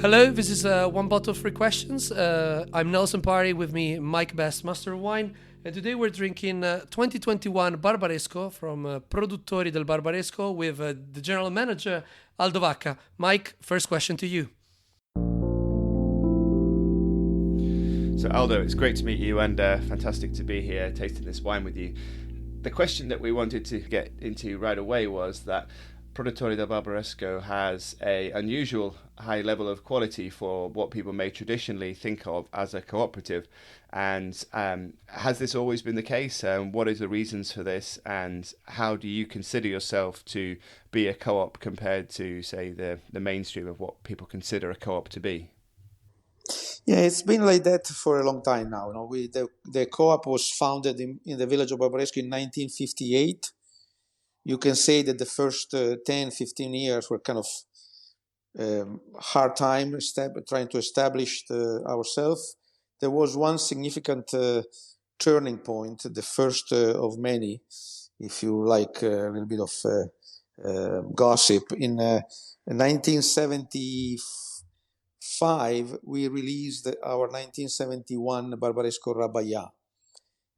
Hello, this is One Bottle Free Questions. I'm Nelson Parry, with me Mike Best, Master of Wine, and today we're drinking 2021 Barbaresco from Produttori del Barbaresco with the General Manager Aldo Vacca. Mike, first question to you. So Aldo, it's great to meet you and fantastic to be here tasting this wine with you. The question that we wanted to get into right away was that Produttori del Barbaresco has an unusual high level of quality for what people may traditionally think of as a cooperative. And has this always been the case? What are the reasons for this? And how do you consider yourself to be a co-op compared to, say, the mainstream of what people consider a co-op to be? Yeah, it's been like that for a long time now. The co-op was founded in the village of Barbaresco in 1958. You can say that the first 10, 15 years were kind of hard time trying to establish ourselves. There was one significant turning point, the first of many, if you like a little bit of gossip. In 1975, we released our 1971 Barbaresco Rabaya,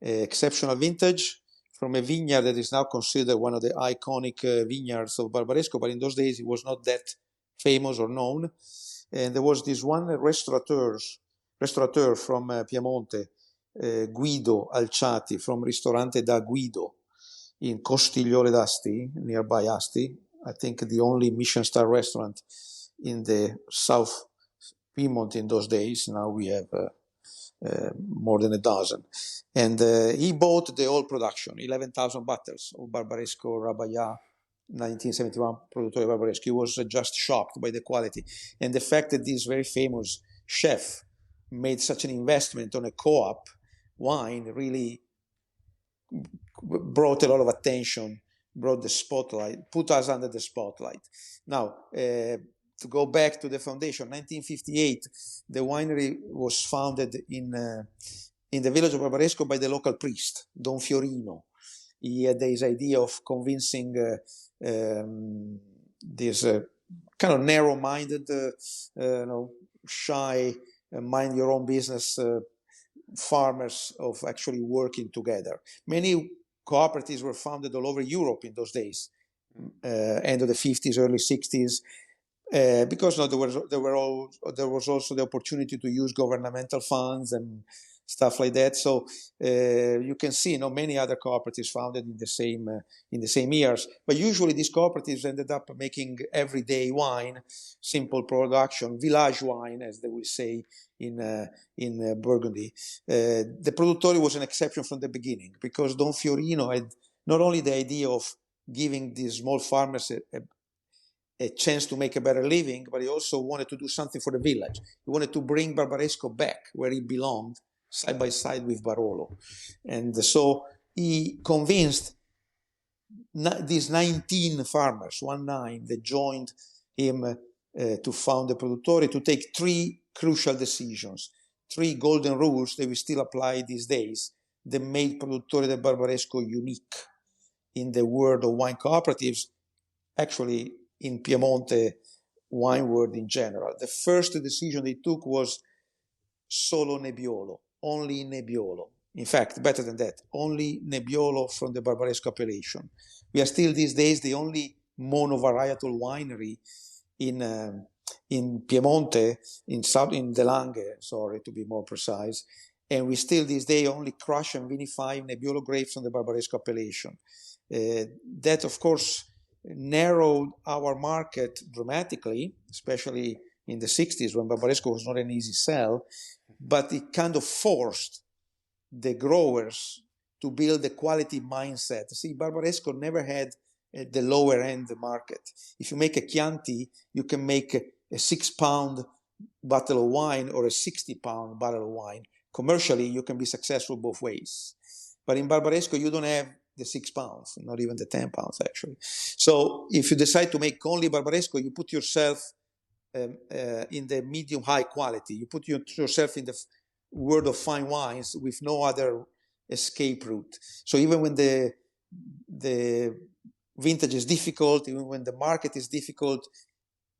exceptional vintage from a vineyard that is now considered one of the iconic vineyards of Barbaresco, but in those days it was not that famous or known. And there was this one restaurateur from Piedmont, Guido Alciati, from Ristorante da Guido in Costigliole d'Asti, nearby Asti. I think the only Michelin star restaurant in the South Piedmont in those days. Now we have more than a dozen. And he bought the whole production, 11,000 bottles of Barbaresco Rabaya 1971 Produttori Barbaresco. He was just shocked by the quality. And the fact that this very famous chef made such an investment on a co-op wine really brought a lot of attention, brought the spotlight, put us under the spotlight. Now, to go back to the foundation, 1958, the winery was founded in the village of Barbaresco by the local priest, Don Fiorino. He had this idea of convincing this kind of narrow-minded, shy, mind-your-own-business farmers of actually working together. Many cooperatives were founded all over Europe in those days, end of the 50s, early 60s. Because there was also the opportunity to use governmental funds and stuff like that. So you can see, many other cooperatives founded in the same years. But usually these cooperatives ended up making everyday wine, simple production, village wine, as they will say in Burgundy. The Produttori was an exception from the beginning because Don Fiorino had not only the idea of giving these small farmers a chance to make a better living, but he also wanted to do something for the village. He wanted to bring Barbaresco back where he belonged, side by side with Barolo. And so he convinced these 19 farmers, 19, that joined him to found the Produttori, to take 3 crucial decisions, 3 golden rules that we still apply these days, that made Produttori del Barbaresco unique in the world of wine cooperatives, actually in Piemonte wine world in general. The first decision they took was solo Nebbiolo, only Nebbiolo. In fact, better than that, only Nebbiolo from the Barbaresco appellation. We are still these days the only monovarietal winery in Piemonte, in De Langhe, sorry to be more precise, and we still these days only crush and vinify Nebbiolo grapes from the Barbaresco appellation. That, of course, narrowed our market dramatically, especially in the 60s when Barbaresco was not an easy sell, but it kind of forced the growers to build a quality mindset. See, Barbaresco never had the lower end market. If you make a Chianti, you can make a 6-pound bottle of wine or a 60-pound bottle of wine. Commercially, you can be successful both ways. But in Barbaresco, you don't have the 6 pounds, not even the 10 pounds, actually. So if you decide to make only Barbaresco, you put yourself in the medium-high quality. You put yourself in the world of fine wines with no other escape route. So even when the vintage is difficult, even when the market is difficult,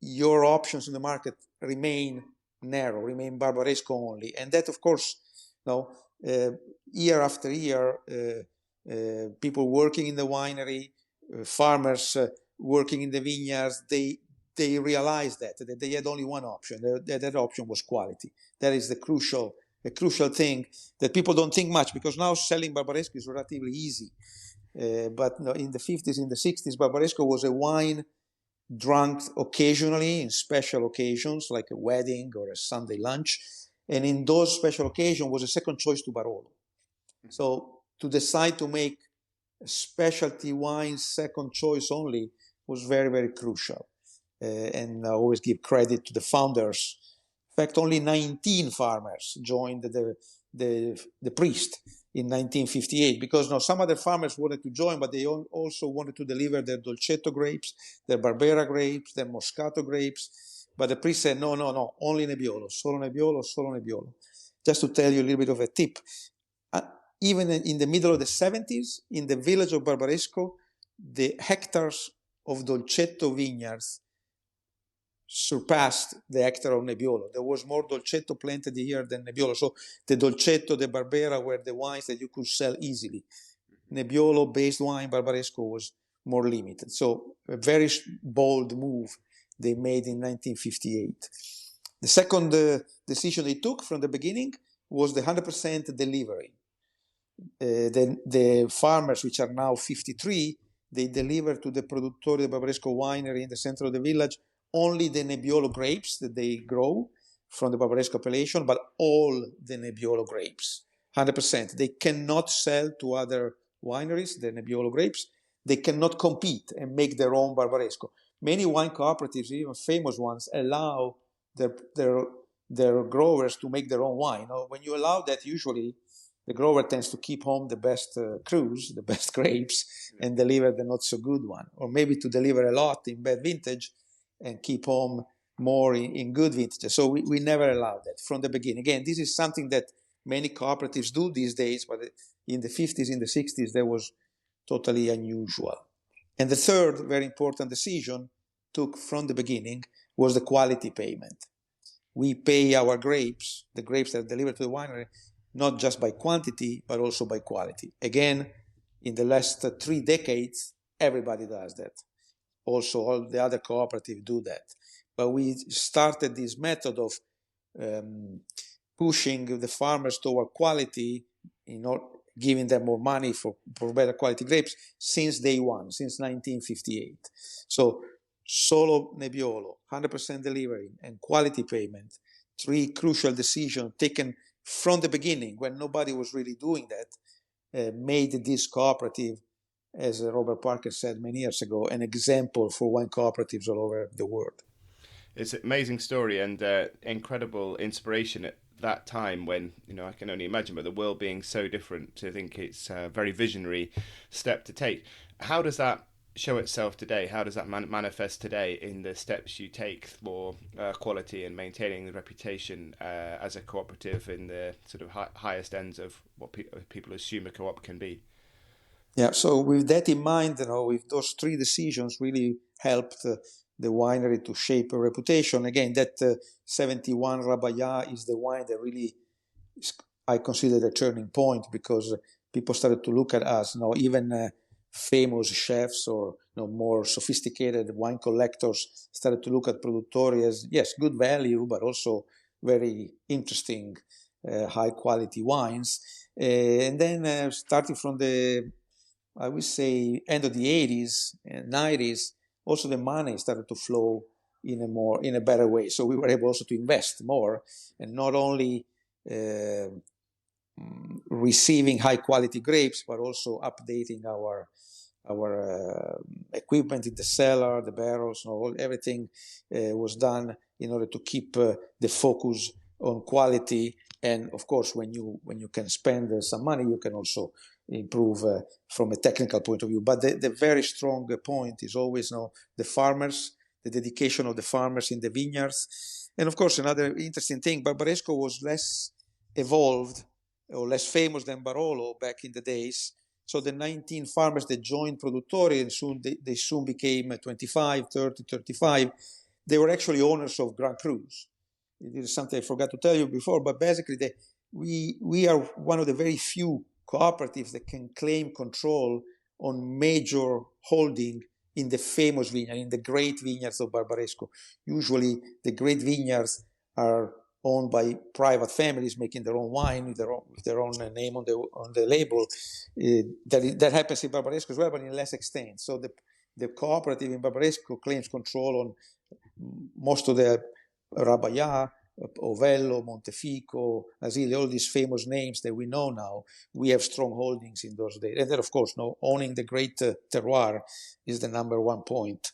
your options in the market remain narrow, remain Barbaresco only. And that, of course, year after year, people working in the winery, farmers working in the vineyards, they realized that they had only one option. That option was quality. That is the crucial thing that people don't think much, because now selling Barbaresco is relatively easy. But in the 50s, in the 60s, Barbaresco was a wine drunk occasionally in special occasions like a wedding or a Sunday lunch. And in those special occasions was a second choice to Barolo. So to decide to make specialty wine second choice only was very, very crucial. And I always give credit to the founders. In fact, only 19 farmers joined the priest in 1958, because some other farmers wanted to join, but they also wanted to deliver their Dolcetto grapes, their Barbera grapes, their Moscato grapes. But the priest said, no, only Nebbiolo, solo Nebbiolo, solo Nebbiolo. Just to tell you a little bit of a tip, even in the middle of the 70s, in the village of Barbaresco, the hectares of Dolcetto vineyards surpassed the hectare of Nebbiolo. There was more Dolcetto planted here than Nebbiolo. So the Dolcetto, the Barbera were the wines that you could sell easily. Nebbiolo-based wine, Barbaresco, was more limited. So a very bold move they made in 1958. The second decision they took from the beginning was the 100% delivery. The farmers, which are now 53, they deliver to the Produttori del Barbaresco winery in the center of the village only the Nebbiolo grapes that they grow from the Barbaresco appellation, but all the Nebbiolo grapes, 100%. They cannot sell to other wineries the Nebbiolo grapes. They cannot compete and make their own Barbaresco. Many wine cooperatives, even famous ones, allow their growers to make their own wine. When you allow that, usually the grower tends to keep home the best crus, the best grapes, and deliver the not so good one. Or maybe to deliver a lot in bad vintage and keep home more in good vintages. So we never allowed that from the beginning. Again, this is something that many cooperatives do these days, but in the 50s, in the 60s, that was totally unusual. And the third very important decision took from the beginning was the quality payment. We pay our grapes, the grapes that are delivered to the winery, not just by quantity, but also by quality. Again, in the last 3 decades, everybody does that. Also, all the other cooperatives do that. But we started this method of pushing the farmers toward quality, giving them more money for better quality grapes since day one, since 1958. So solo Nebbiolo, 100% delivery, and quality payment, 3 crucial decisions taken from the beginning when nobody was really doing that, made this cooperative, as Robert Parker said many years ago, an example for wine cooperatives all over the world. It's an amazing story and incredible inspiration at that time when, I can only imagine, but the world being so different, to think it's a very visionary step to take. How does that show itself today? How does that manifest today in the steps you take for quality and maintaining the reputation as a cooperative in the sort of highest ends of what people assume a co-op can be? Yeah, so with that in mind, with those 3 decisions really helped the winery to shape a reputation. Again, that 71 Rabaya is the wine that really, I consider the turning point, because people started to look at us, even famous chefs or more sophisticated wine collectors started to look at Produttori as, yes, good value, but also very interesting, high quality wines. And then starting from I would say, end of the 80s and 90s, also the money started to flow in a better way. So we were able also to invest more, and not only receiving high quality grapes, but also updating our equipment in the cellar, the barrels, everything was done in order to keep the focus on quality. And of course, when you can spend some money, you can also improve from a technical point of view. But the very strong point is always the farmers, the dedication of the farmers in the vineyards. And of course, another interesting thing, Barbaresco was less evolved or less famous than Barolo back in the days. So the 19 farmers that joined Produttori, and they soon became 25, 30, 35. they were actually owners of Grand Crus. This is something I forgot to tell you before, but basically we are one of the very few cooperatives that can claim control on major holding in the famous vineyard, in the great vineyards of Barbaresco. Usually the great vineyards are owned by private families making their own wine with their own name on the label. That happens in Barbaresco as well, but in less extent. So the cooperative in Barbaresco claims control on most of the Rabayà, Ovello, Montefico, Asile, all these famous names that we know now. We have strong holdings in those days. And then, of course, owning the great terroir is the number one point.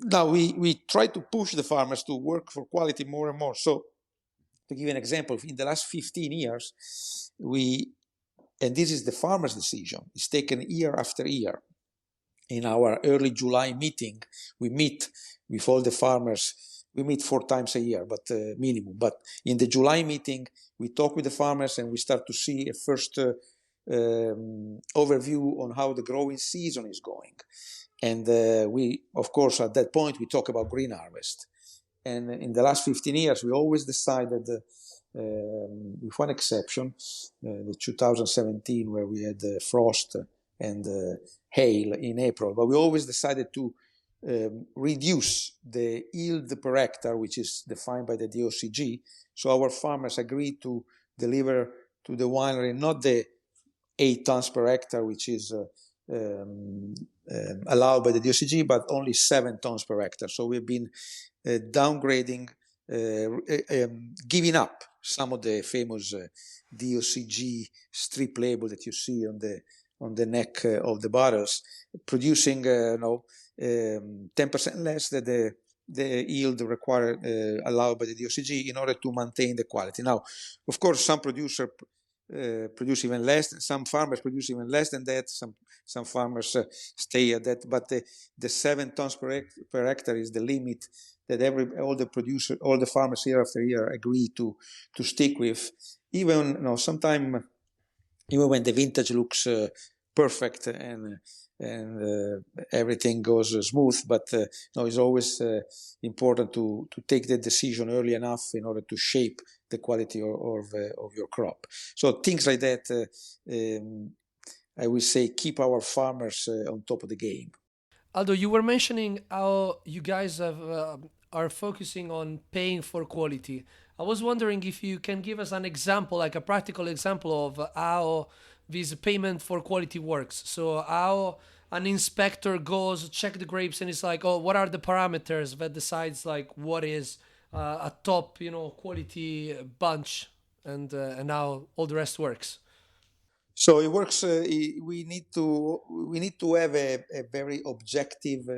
Now, we try to push the farmers to work for quality more and more. So, to give you an example, in the last 15 years, and this is the farmer's decision, it's taken year after year. In our early July meeting, we meet with all the farmers. We meet 4 times a year, but minimum. But in the July meeting, we talk with the farmers and we start to see a first overview on how the growing season is going. And we, of course, at that point, we talk about green harvest. And in the last 15 years, we always decided, with one exception, the 2017, where we had frost and hail in April, but we always decided to reduce the yield per hectare, which is defined by the DOCG. So our farmers agreed to deliver to the winery not the 8 tons per hectare, which is allowed by the DOCG, but only 7 tons per hectare. So we've been downgrading, giving up some of the famous DOCG strip label that you see on the neck of the bottles, producing 10% less than the yield required allowed by the DOCG in order to maintain the quality. Now, of course, some producers produce even less. Some farmers produce even less than that. Some farmers stay at that. But the 7 tons per hectare is the limit that all the farmers year after year agree to stick with. Even sometime, even when the vintage looks perfect and everything goes smooth, but it's always important to take the decision early enough in order to shape the quality of your crop. So things like that, I will say, keep our farmers on top of the game. Aldo, you were mentioning how you guys are focusing on paying for quality. I was wondering if you can give us an example, like a practical example of how this payment for quality works. So how an inspector goes, check the grapes, and it's like, oh, what are the parameters that decides like what is a top, quality bunch, and how all the rest works. So it works. We need to have a very objective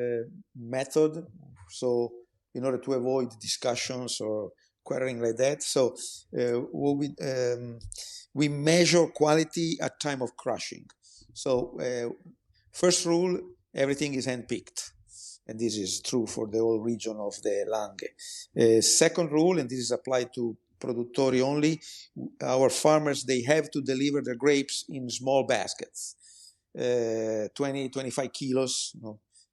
method. So in order to avoid discussions or querying like that, so we measure quality at time of crushing. So first rule, everything is handpicked. And this is true for the whole region of the Langhe. Second rule, and this is applied to Produttori only, our farmers, they have to deliver their grapes in small baskets, 20, 25 kilos,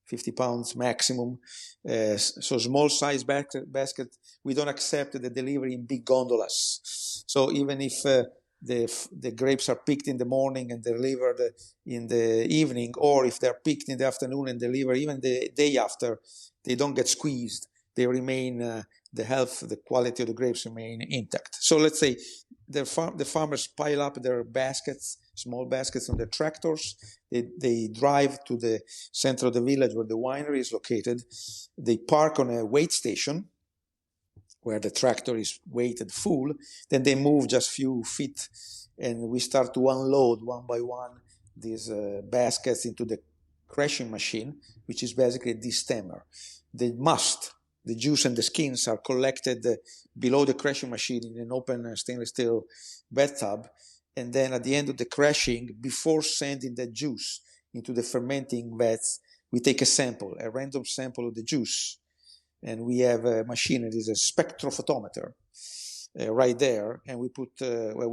50 pounds maximum. So small size basket. We don't accept the delivery in big gondolas. So even if the grapes are picked in the morning and delivered in the evening, or if they're picked in the afternoon and delivered even the day after, they don't get squeezed. They remain, the quality of the grapes remain intact. So let's say the farmers pile up their baskets, small baskets on their tractors. They drive to the center of the village where the winery is located. They park on a weight station where the tractor is weighted full. Then they move just a few feet and we start to unload one by one these baskets into the crushing machine, which is basically a destemmer. The juice and the skins are collected below the crushing machine in an open stainless steel bathtub. And then at the end of the crushing, before sending the juice into the fermenting vats, we take a random sample of the juice. And we have a machine, it is a spectrophotometer right there. And we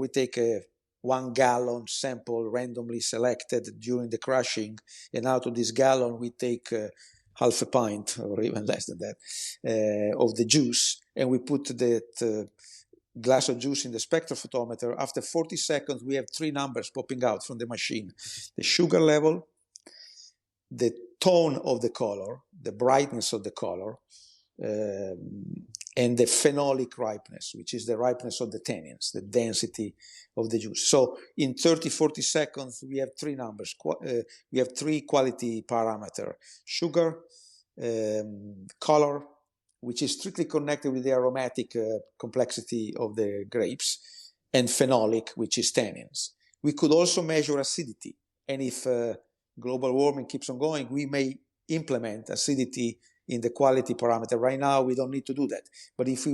take a 1 gallon sample randomly selected during the crushing. And out of this gallon, we take half a pint or even less than that of the juice, and we put that glass of juice in the spectrophotometer. After 40 seconds, we have three numbers popping out from the machine: the sugar level, the tone of the color, the brightness of the color, and the phenolic ripeness, which is the ripeness of the tannins, the density of the juice. So in 30, 40 seconds, we have three numbers. We have three quality parameters: sugar, color, which is strictly connected with the aromatic complexity of the grapes, and phenolic, which is tannins. We could also measure acidity, and if global warming keeps on going, we may implement acidity in the quality parameter. Right now, we don't need to do that. But if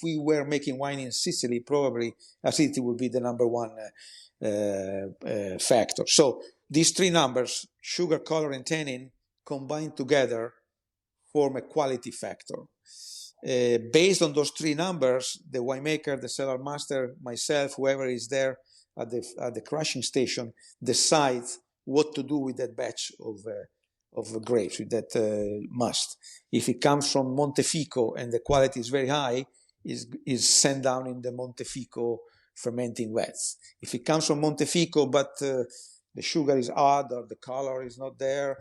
we were making wine in Sicily, probably acidity would be the number one factor. So these three numbers, sugar, color, and tannin, combined together form a quality factor. Based on those three numbers, the winemaker, the cellar master, myself, whoever is there at the crushing station, decides what to do with that batch of grapes, with that must. If it comes from Montefico and the quality is very high, is sent down in the Montefico fermenting vats. If it comes from Montefico but the sugar is odd or the color is not there,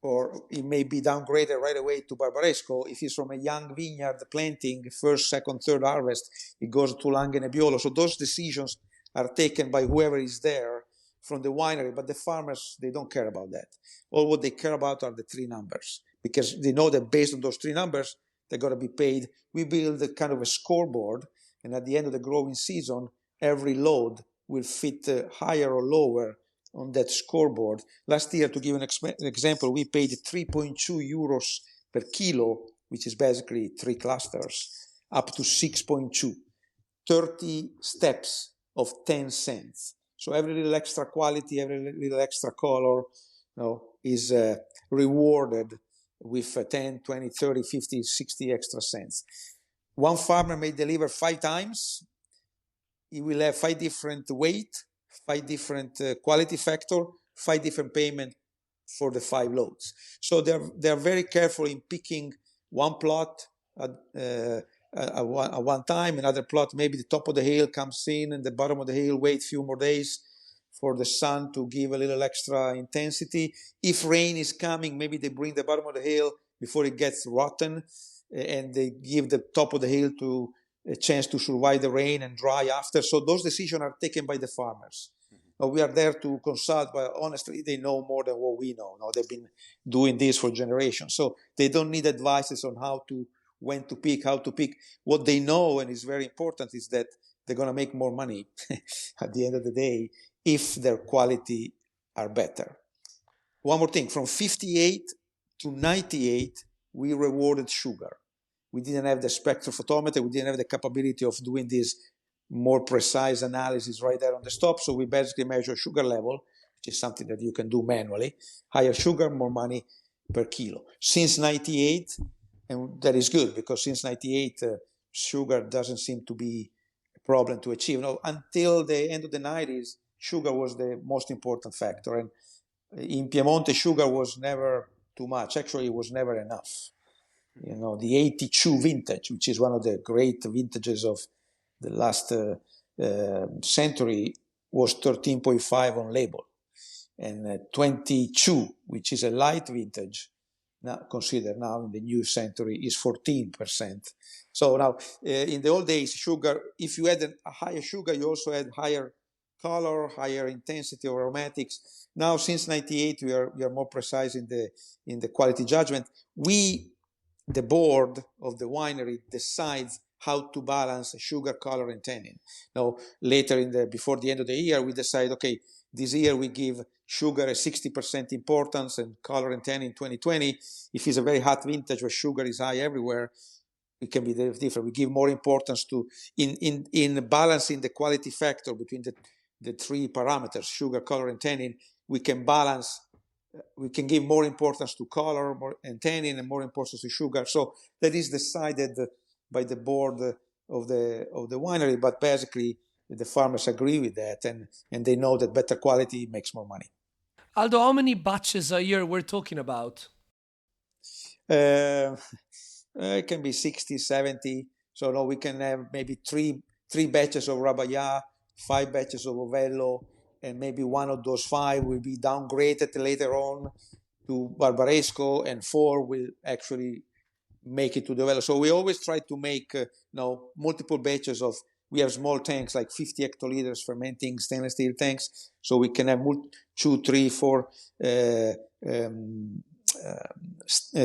or it may be downgraded right away to Barbaresco. If it's from a young vineyard planting, first, second, third harvest, it goes to Langhe Nebbiolo. So those decisions are taken by whoever is there from the winery, but the farmers, they don't care about that. All what they care about are the three numbers, because they know that based on those three numbers, they're going to be paid. We build a kind of a scoreboard, and at the end of the growing season, every load will fit higher or lower on that scoreboard. Last year, to give an example, we paid 3.2 euros per kilo, which is basically 3 clusters, up to 6.2, 30 steps of 10 cents. So every little extra quality, every little extra color, is rewarded with 10, 20, 30, 50, 60 extra cents. One farmer may deliver 5 times. He will have 5 different weight, 5 different quality factor, 5 different payment for the 5 loads. So they're very careful in picking one plot at one time, another plot, maybe the top of the hill comes in and the bottom of the hill wait a few more days for the sun to give a little extra intensity. If rain is coming, maybe they bring the bottom of the hill before it gets rotten, and they give the top of the hill to a chance to survive the rain and dry after. So those decisions are taken by the farmers. We are there to consult, but honestly, they know more than what we know. They've been doing this for generations. So they don't need advices on when to pick, how to pick. What they know, and is very important, is that they're going to make more money at the end of the day if their quality are better. One more thing, from 58 to 98, we rewarded sugar. We didn't have the spectrophotometer. We didn't have the capability of doing this more precise analysis right there on the stop. So we basically measure sugar level, which is something that you can do manually. Higher sugar, more money per kilo. Since 98, and that is good, because since 98, sugar doesn't seem to be a problem to achieve. Until the end of the 90s, sugar was the most important factor. And in Piedmont, sugar was never too much. Actually, it was never enough. The 82 vintage, which is one of the great vintages of the last century, was 13.5 on label. And 22, which is a light vintage, now considered now in the new century, is 14%. So now, in the old days, sugar, if you had a higher sugar, you also had higher color, higher intensity of aromatics. Now, since 98, we are more precise in the quality judgment. The board of the winery decides how to balance sugar, color, and tannin. Now, later before the end of the year, we decide, okay, this year we give sugar a 60% importance and color and tannin 20-20. If it's a very hot vintage where sugar is high everywhere, it can be different. We give more importance to in balancing the quality factor between the 3 parameters, sugar, color, and tannin. We can balance. We can give more importance to color and tannin and more importance to sugar. So that is decided by the board of the winery, but basically the farmers agree with that, and they know that better quality makes more money. Aldo, how many batches a year we're talking about? Uh, it can be 60, 70. So no, we can have maybe three batches of Rabaya, 5 batches of Ovello, and maybe one of those 5 will be downgraded later on to Barbaresco, and 4 will actually make it to the well. So we always try to make multiple batches of. We have small tanks like 50 hectoliters fermenting stainless steel tanks, so we can have 2, 3, 4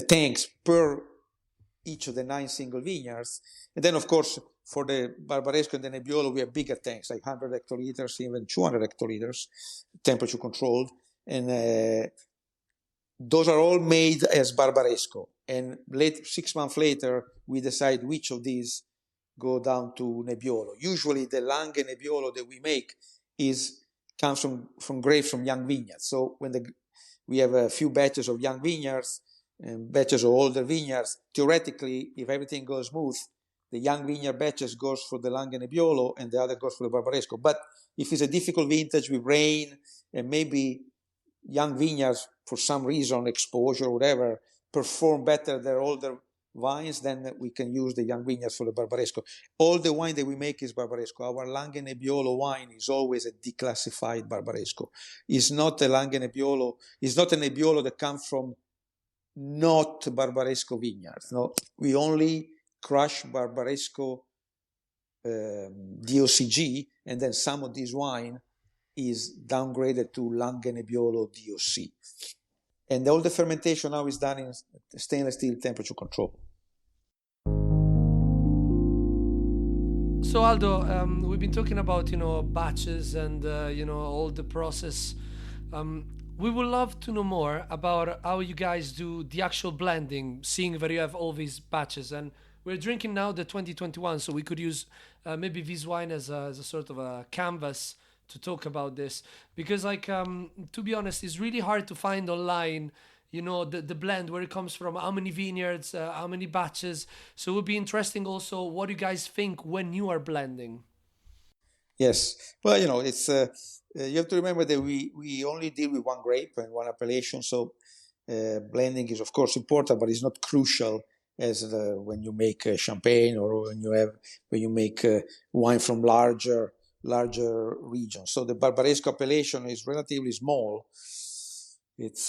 tanks per each of the 9 single vineyards. And then, of course, for the Barbaresco and the Nebbiolo, we have bigger tanks, like 100 hectoliters, even 200 hectoliters, temperature controlled. And those are all made as Barbaresco. And 6 months later, we decide which of these go down to Nebbiolo. Usually, the Lange Nebbiolo that we make comes from grapes from young vineyards. So when we have a few batches of young vineyards and batches of older vineyards, theoretically, if everything goes smooth, the young vineyard batches goes for the Lange Nebbiolo and the other goes for the Barbaresco. But if it's a difficult vintage with rain and maybe young vineyards, for some reason, exposure or whatever, perform better than older wines, then we can use the young vineyards for the Barbaresco. All the wine that we make is Barbaresco. Our Lange Nebbiolo wine is always a declassified Barbaresco. It's not a Lange Nebbiolo. It's not a Nebbiolo that comes from not Barbaresco vineyards. No, we only crush Barbaresco DOCG, and then some of this wine is downgraded to Lange Nebbiolo DOC. And all the fermentation now is done in stainless steel temperature control. So Aldo, we've been talking about batches and all the process. We would love to know more about how you guys do the actual blending, seeing that you have all these batches. And we're drinking now the 2021, so we could use maybe this wine as a sort of a canvas to talk about this, because to be honest, it's really hard to find online the blend, where it comes from, how many vineyards, how many batches. So it would be interesting also what you guys think when you are blending. Yes, well, it's you have to remember that we only deal with one grape and one appellation, so blending is of course important, but it's not crucial as when you make champagne or when you make wine from larger regions. So the Barbaresco appellation is relatively small.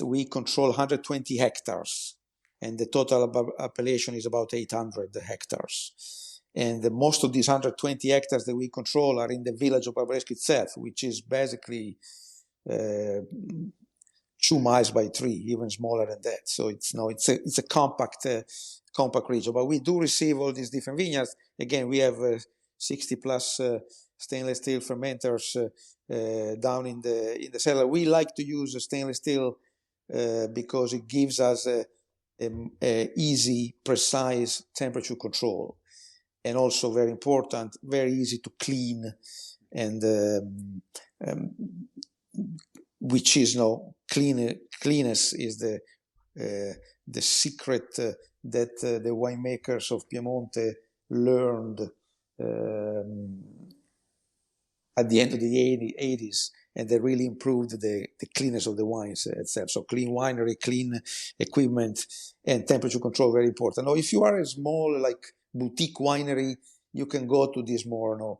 We control 120 hectares, and the total appellation is about 800 hectares. And most of these 120 hectares that we control are in the village of Barbaresco itself, which is basically 2 miles by 3, even smaller than that. So it's a compact region. But we do receive all these different vineyards. Again, we have 60 plus stainless steel fermenters down in the cellar. We like to use stainless steel because it gives us a easy, precise temperature control, and also very important, very easy to clean, and which is cleanness is the secret that the winemakers of Piedmont learned at the end of the 80s, and they really improved the cleanness of the wines itself. So clean winery, clean equipment, and temperature control, very important. Now, if you are a small, like boutique winery, you can go to this more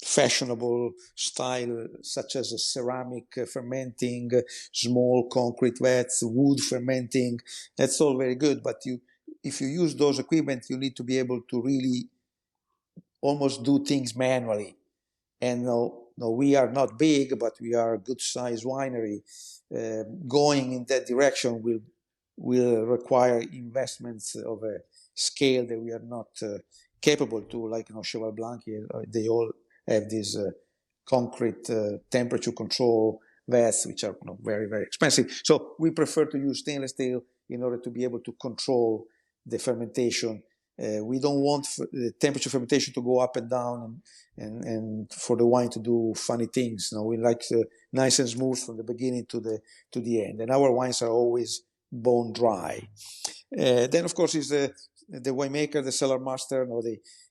fashionable style, such as a ceramic fermenting, small concrete vats, wood fermenting. That's all very good, but if you use those equipment, you need to be able to really almost do things manually. And no, we are not big, but we are a good-sized winery. Going in that direction will require investments of a scale that we are not capable to, like Cheval Blanc. They all have these concrete temperature control vats, which are very, very expensive. So we prefer to use stainless steel in order to be able to control the fermentation. We don't want the temperature fermentation to go up and down and for the wine to do funny things. We like nice and smooth from the beginning to the end. And our wines are always bone dry. Then, of course, is the winemaker, the cellar master.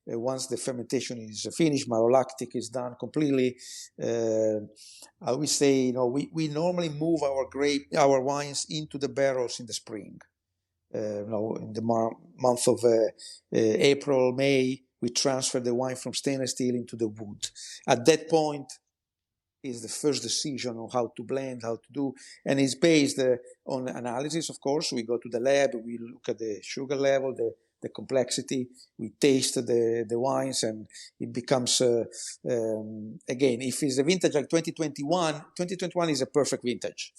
Once the fermentation is finished, malolactic is done completely. I would say, we normally move our wines into the barrels in the spring. in the month of April, May, we transfer the wine from stainless steel into the wood. At that point is the first decision on how to blend, how to do, and it's based on analysis, of course. We go to the lab, we look at the sugar level, the complexity, we taste the wines, and it becomes, again, if it's a vintage like 2021 is a perfect vintage.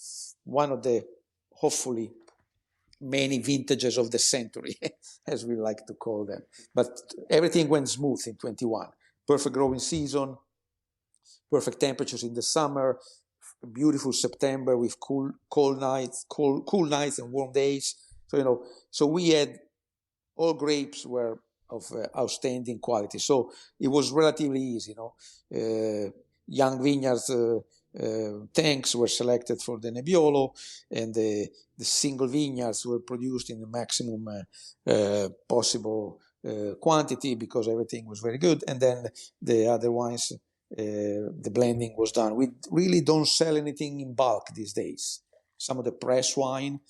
One of the, hopefully, many vintages of the century, as we like to call them. But everything went smooth in 21. Perfect growing season, perfect temperatures in the summer, beautiful September with cool nights and warm days. So, so we had all grapes were of outstanding quality. So it was relatively easy, young vineyards tanks were selected for the Nebbiolo, and the single vineyards were produced in the maximum possible quantity, because everything was very good. And then the other wines, the blending was done. We really don't sell anything in bulk these days. Some of the press wine.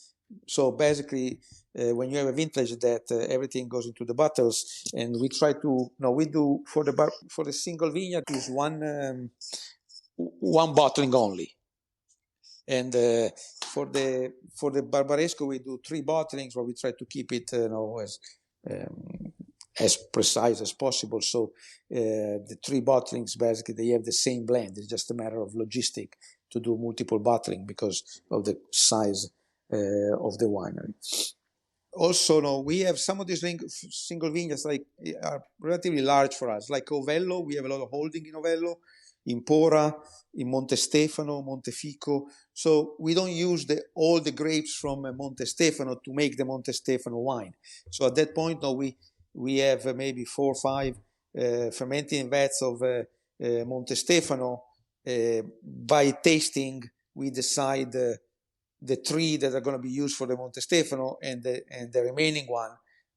So basically, when you have a vintage that everything goes into the bottles, and we try to, we do for the single vineyard is one bottling only, and for the Barbaresco we do 3 bottlings, where we try to keep it as precise as possible. So the 3 bottlings, basically they have the same blend. It's just a matter of logistic to do multiple bottling because of the size of the winery. Also, we have some of these single vineyards are relatively large for us, like Ovello. We have a lot of holding in Ovello, in Pora, in Monte Stefano, Montefico. So we don't use all the grapes from Monte Stefano to make the Monte Stefano wine. So at that point, we have maybe 4 or 5 fermenting vats of Monte Stefano. By tasting, we decide the 3 that are going to be used for the Monte Stefano, and the remaining one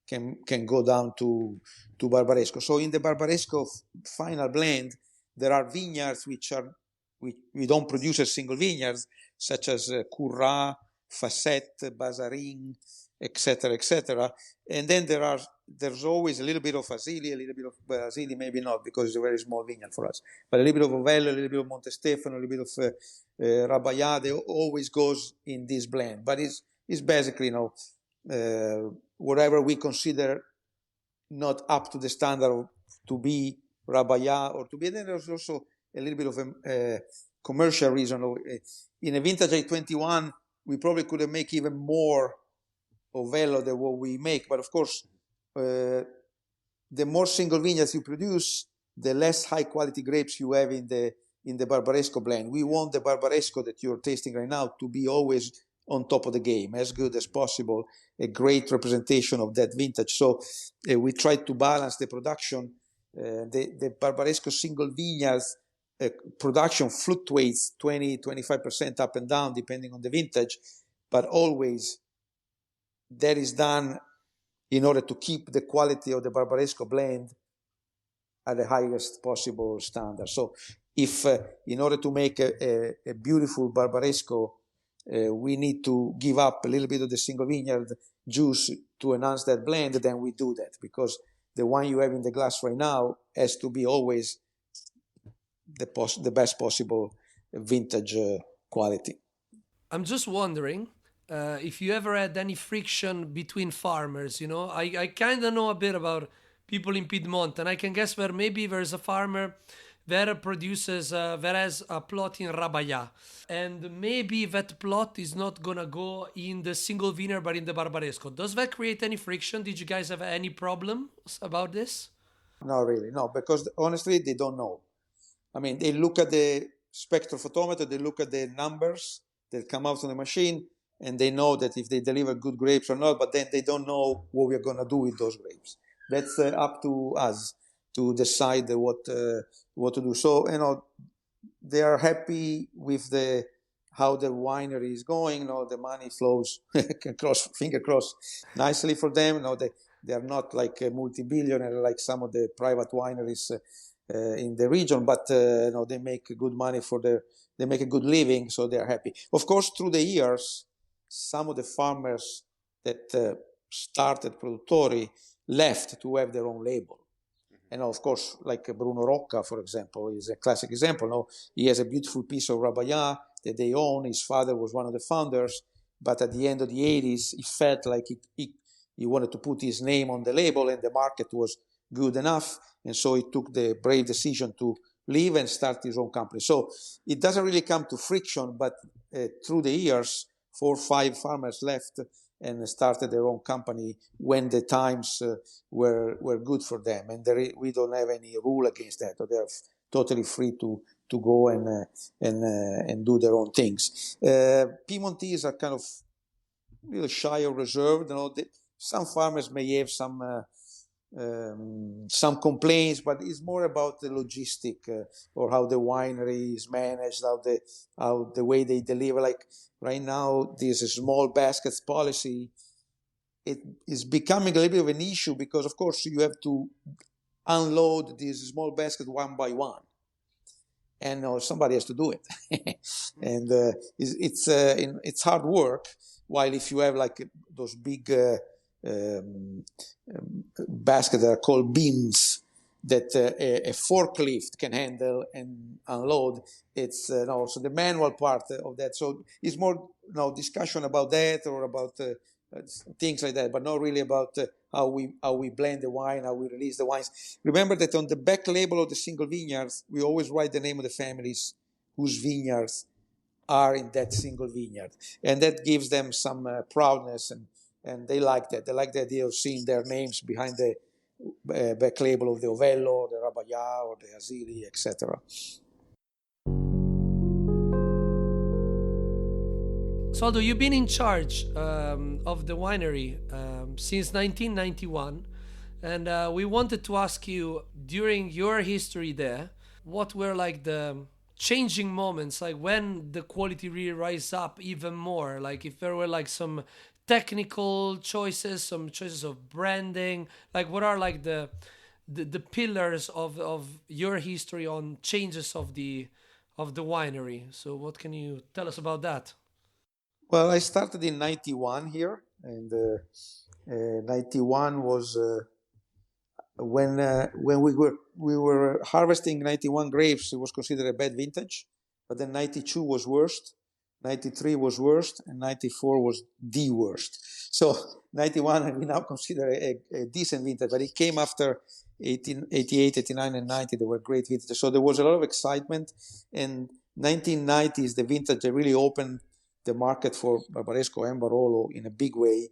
can go down to Barbaresco. So in the Barbaresco final blend, there are vineyards which we don't produce as single vineyards, such as Currà, Facette, Bazarin, etc. And then there's always a little bit of Asili, a little bit of Asili, maybe not, because it's a very small vineyard for us, but a little bit of Ovello, a little bit of Monte Stefano, a little bit of Rabayade always goes in this blend. But it's basically, whatever we consider not up to the standard to be Rabayade or to be. Then there's also a little bit of a commercial reason. In a vintage like 21, we probably could have made even more Ovello than what we make. But of course, the more single vineyards you produce, the less high quality grapes you have in the Barbaresco blend. We want the Barbaresco that you're tasting right now to be always on top of the game, as good as possible, a great representation of that vintage. So we try to balance the production. The Barbaresco single vineyards production fluctuates 20-25% up and down depending on the vintage, but always that is done in order to keep the quality of the Barbaresco blend at the highest possible standard. So if in order to make a beautiful Barbaresco, we need to give up a little bit of the single vineyard juice to enhance that blend, then we do that, because the wine you have in the glass right now has to be always the best possible vintage quality. I'm just wondering if you ever had any friction between farmers. I kind of know a bit about people in Piedmont, and I can guess where maybe there's a farmer that produces, that has a plot in Rabayà, and maybe that plot is not gonna go in the single vineyard but in the Barbaresco. Does that create any friction? Did you guys have any problems about this? No, really, no, because honestly, they don't know. I mean, they look at the spectrophotometer, they look at the numbers that come out on the machine, and they know that if they deliver good grapes or not, but then they don't know what we're going to do with those grapes. That's up to us to decide what to do. So, they are happy with how the winery is going. The money flows, finger crossed, nicely for them. They are not like a multi-billionaire like some of the private wineries in the region, but they make good money they make a good living, so they are happy. Of course, through the years, some of the farmers that started Produttori left to have their own label. And of course, like Bruno Rocca, for example, is a classic example. No, he has a beautiful piece of Rabaya that they own. His father was one of the founders, but at the end of the 80s, he felt like he wanted to put his name on the label, and the market was good enough, and so he took the brave decision to leave and start his own company. So it doesn't really come to friction, but through the years, 4 or 5 farmers left and started their own company when the times were good for them, and we don't have any rule against that. They're totally free to go and do their own things. Piemontese are kind of really shy or reserved. You know, some farmers may have some complaints, but it's more about the logistic or how the winery is managed, how the way they deliver. Like right now, this small baskets policy, it is becoming a little bit of an issue because, of course, you have to unload these small baskets one by one, and somebody has to do it, and it's hard work. While if you have like those big baskets that are called beams that a forklift can handle and unload, it's so the manual part of that. So it's more discussion about that or about things like that, but not really about how we blend the wine, how we release the wines. Remember that on the back label of the single vineyards, we always write the name of the families whose vineyards are in that single vineyard, and that gives them some proudness, and they like that. They like the idea of seeing their names behind the back label of the Ovello, or the Rabaya, or the Asili, etc. So, Aldo, you've been in charge of the winery since 1991, and we wanted to ask you, during your history there, what were like the changing moments, like when the quality really rise up even more, like if there were like some technical choices, some choices of branding, like what are like the pillars of your history on changes of the winery? So what can you tell us about that? Well, I started in 91 here, and 91 was when we were harvesting 91 grapes. It was considered a bad vintage, but then 92 was worst, 93 was worst, and 94 was the worst. So 91 we now consider a decent vintage, but it came after 88, 89, and 90. They were great vintages. So there was a lot of excitement, and 1990 is the vintage that really opened the market for Barbaresco and Barolo in a big way.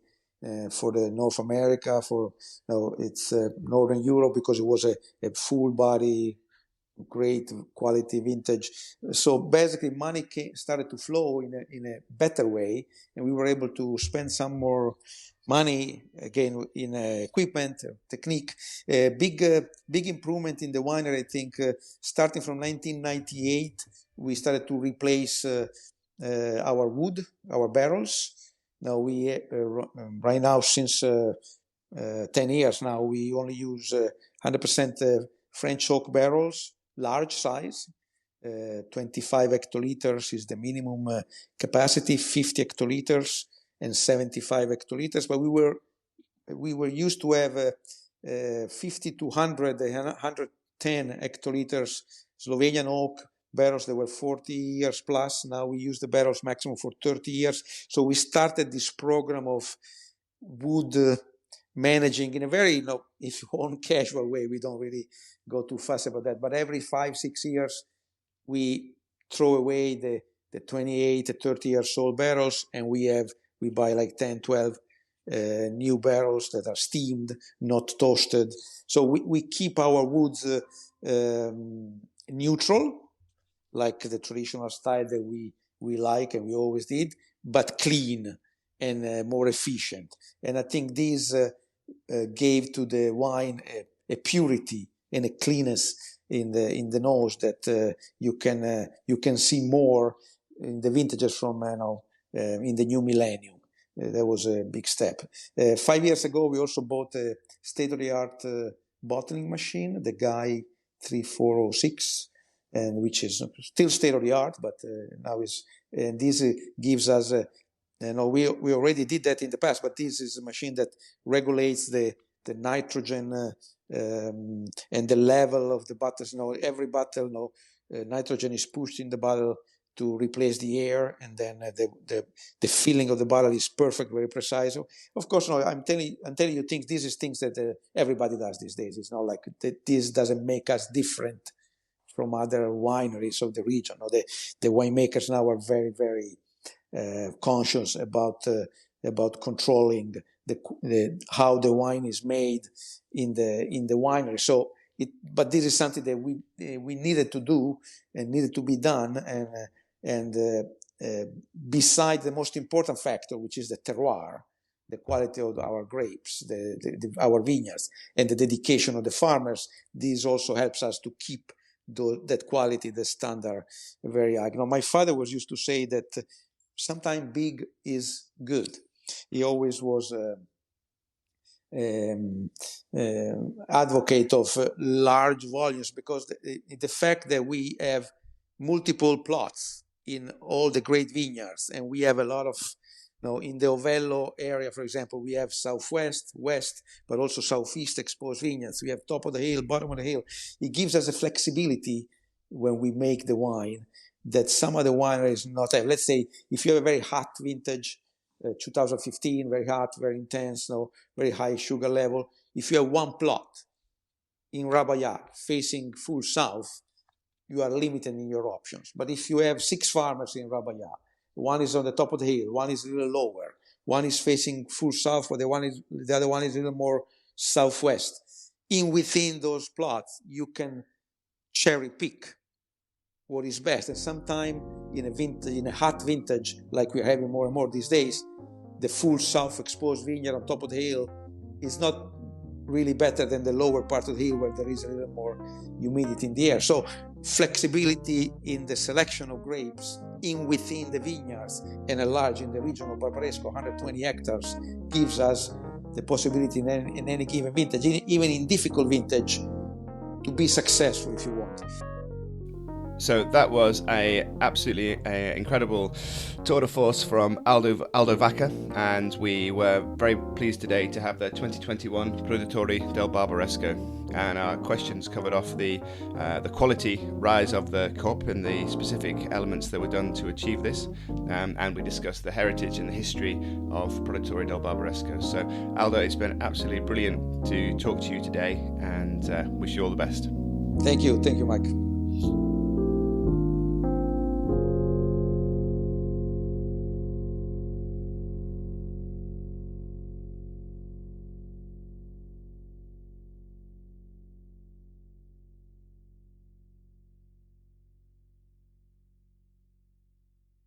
For the North America, for it's Northern Europe, because it was a full body, great quality vintage. So basically, money started to flow in a better way, and we were able to spend some more money again in equipment, technique. Big improvement in the winery. I think starting from 1998, we started to replace our wood, our barrels. Now we right now, since 10 years now, we only use 100% French oak barrels, large size. 25 hectoliters is the minimum capacity, 50 hectoliters and 75 hectoliters. But we were used to have 50 to 100, 110 hectoliters Slovenian oak barrels that were 40 years plus. Now we use the barrels maximum for 30 years. So we started this program of wood managing in a very, if you want, casual way. We don't really go too fast about that. But every 5-6 years, we throw away the 28 to 30 years old barrels, and we buy like 10, 12 new barrels that are steamed, not toasted. So we keep our woods neutral, like the traditional style that we like and we always did, but clean and more efficient. And I think this gave to the wine a purity and a cleanness in the nose that you can see more in the vintages from in the new millennium. That was a big step. 5 years ago, we also bought a state-of-the-art bottling machine, the Guy 3406. And which is still state of the art, but now this gives us we already did that in the past, but this is a machine that regulates the nitrogen and the level of the bottles. Every bottle, nitrogen is pushed in the bottle to replace the air, and then the filling of the bottle is perfect, very precise. So, of course, I'm telling you things. These is things that everybody does these days. It's not like this doesn't make us different from other wineries of the region. The winemakers now are very, very conscious about controlling how the wine is made in the winery. So, but this is something that we needed to do and needed to be done. And beside the most important factor, which is the terroir, the quality of our grapes, our vineyards, and the dedication of the farmers, this also helps us to keep that quality, the standard, very high. My father used to say that sometimes big is good. He always was advocate of large volumes, because the fact that we have multiple plots in all the great vineyards, and we have a lot of, in the Ovello area, for example, we have southwest, west, but also southeast exposed vineyards. We have top of the hill, bottom of the hill. It gives us a flexibility when we make the wine that some of the wineries not have. Let's say if you have a very hot vintage, 2015, very hot, very intense, very high sugar level. If you have one plot in Rabayat facing full south, you are limited in your options. But if you have 6 farmers in Rabayat, one is on the top of the hill, one is a little lower, one is facing full south, but the other one is a little more southwest. Within those plots, you can cherry pick what is best. And sometimes in a hot vintage, like we're having more and more these days, the full south exposed vineyard on top of the hill is not really better than the lower part of the hill where there is a little more humidity in the air. So flexibility in the selection of grapes within the vineyards and enlarging the region of Barbaresco, 120 hectares, gives us the possibility in any given vintage, even in difficult vintage, to be successful if you want. So that was absolutely incredible tour de force from Aldo Vacca, and we were very pleased today to have the 2021 Produttori del Barbaresco, and our questions covered off the quality rise of the Coop and the specific elements that were done to achieve this, and we discussed the heritage and the history of Produttori del Barbaresco. So Aldo, it's been absolutely brilliant to talk to you today, and wish you all the best. Thank you, Mike.